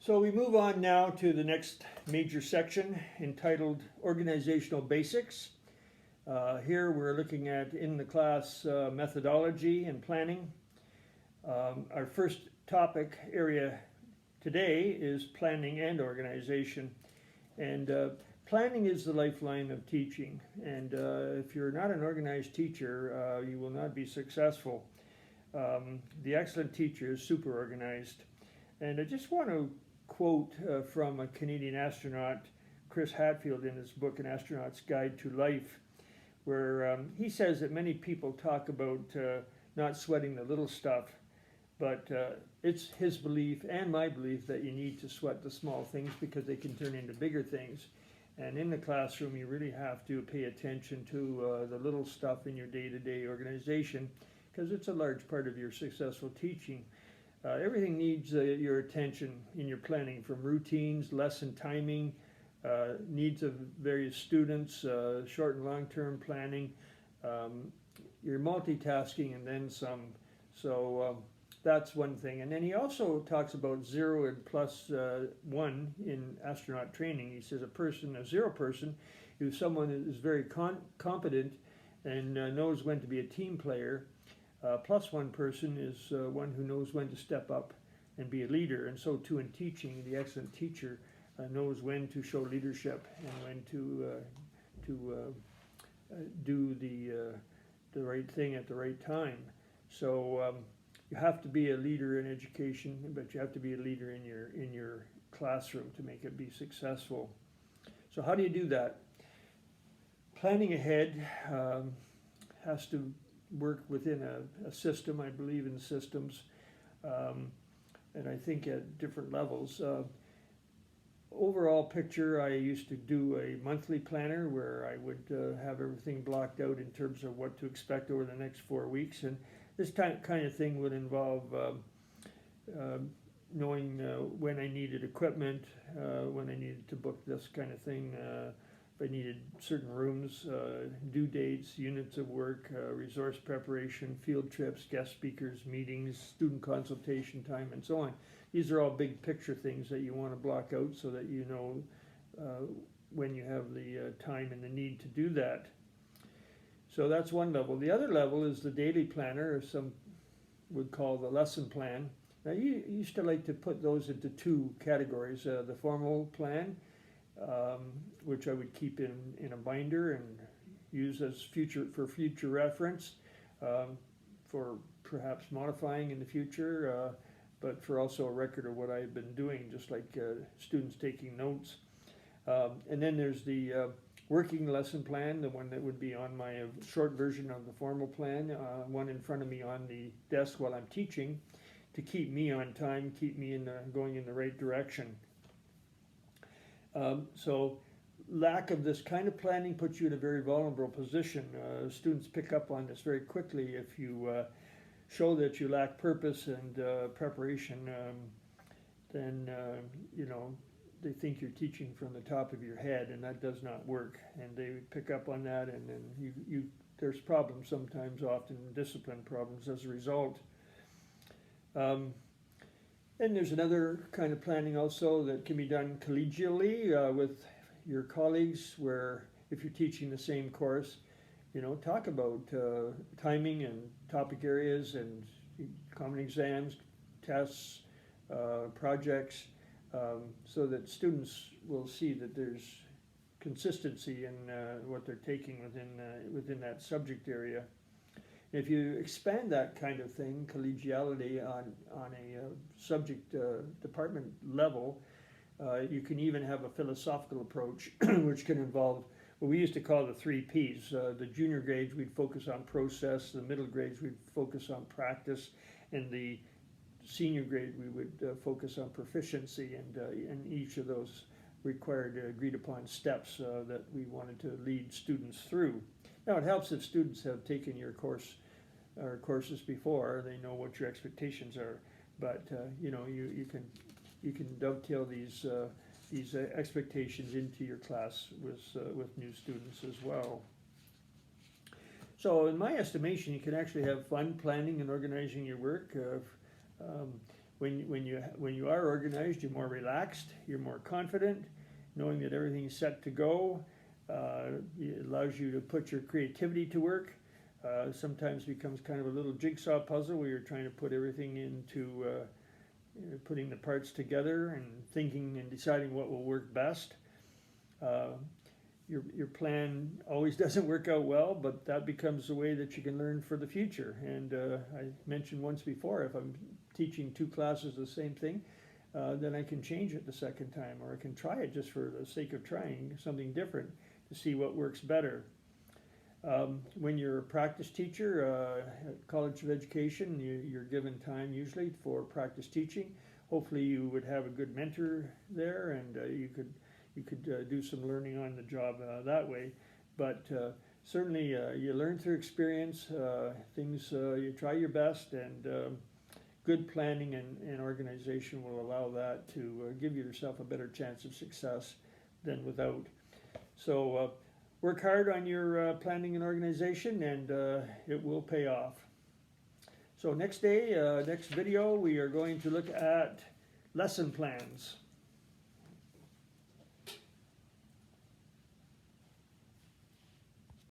So we move on now to the next major section entitled Organizational Basics. Here we're looking at in the class methodology and planning. Our first topic area today is planning and organization. And planning is the lifeline of teaching. And if you're not an organized teacher, you will not be successful. The excellent teacher is super organized. And I just want to quote from a Canadian astronaut, Chris Hadfield, in his book, An Astronaut's Guide to Life, where he says that many people talk about not sweating the little stuff, but it's his belief and my belief that you need to sweat the small things because they can turn into bigger things. And in the classroom, you really have to pay attention to the little stuff in your day-to-day organization because it's a large part of your successful teaching. Everything needs your attention in your planning, from routines, lesson timing, needs of various students, short and long-term planning. You're multitasking and then some. So that's one thing. And then he also talks about 0 and plus 1 in astronaut training. He says a zero person, is someone that is very competent and knows when to be a team player. Plus 1 person is one who knows when to step up and be a leader. And so too in teaching, the excellent teacher knows when to show leadership and when to do the right thing at the right time. So you have to be a leader in education, but you have to be a leader in your classroom to make it be successful. So how do you do that? Planning ahead has to work within a system. I believe in systems, and I think at different levels. Overall picture, I used to do a monthly planner where I would have everything blocked out in terms of what to expect over the next 4 weeks, and this kind of thing would involve knowing when I needed equipment, when I needed to book this kind of thing, if I needed certain rooms, due dates, units of work, resource preparation, field trips, guest speakers, meetings, student consultation time, and so on. These are all big picture things that you want to block out so that you know when you have the time and the need to do that. So that's one level. The other level is the daily planner, or some would call the lesson plan. Now you used to like to put those into 2 categories, the formal plan, which I would keep in a binder and use as for future reference, for perhaps modifying in the future, but for also a record of what I've been doing, just like students taking notes. And then there's the working lesson plan, the one that would be on my short version of the formal plan, one in front of me on the desk while I'm teaching, to keep me on time, keep me going in the right direction. So lack of this kind of planning puts you in a very vulnerable position. Students pick up on this very quickly. If you show that you lack purpose and preparation, then they think you're teaching from the top of your head, and that does not work. And they pick up on that, and then there's problems sometimes, often discipline problems as a result. And there's another kind of planning also that can be done collegially with your colleagues, where if you're teaching the same course, talk about timing and topic areas and common exams, tests, projects, so that students will see that there's consistency in what they're taking within that subject area. If you expand that kind of thing, collegiality, on a subject department level, you can even have a philosophical approach, which can involve what we used to call the 3 Ps. The junior grades, we'd focus on process; the middle grades, we'd focus on practice; and the senior grade, we would focus on proficiency. And each of those required agreed upon steps that we wanted to lead students through. Now, it helps if students have taken your course or courses before; they know what your expectations are. But you can dovetail these expectations into your class with new students as well. So, in my estimation, you can actually have fun planning and organizing your work. when you are organized, you're more relaxed, you're more confident, knowing that everything's set to go. It allows you to put your creativity to work. Sometimes becomes kind of a little jigsaw puzzle where you're trying to put everything into putting the parts together and thinking and deciding what will work best. Your plan always doesn't work out well, but that becomes the way that you can learn for the future. And I mentioned once before, if I'm teaching 2 classes the same thing, then I can change it the second time, or I can try it just for the sake of trying something different to see what works better. When you're a practice teacher at College of Education, you're given time usually for practice teaching. Hopefully you would have a good mentor there, and you could do some learning on the job that way. But certainly you learn through experience. You try your best, and good planning and organization will allow that to give yourself a better chance of success than without. So work hard on your planning and organization, and it will pay off. So next video, we are going to look at lesson plans.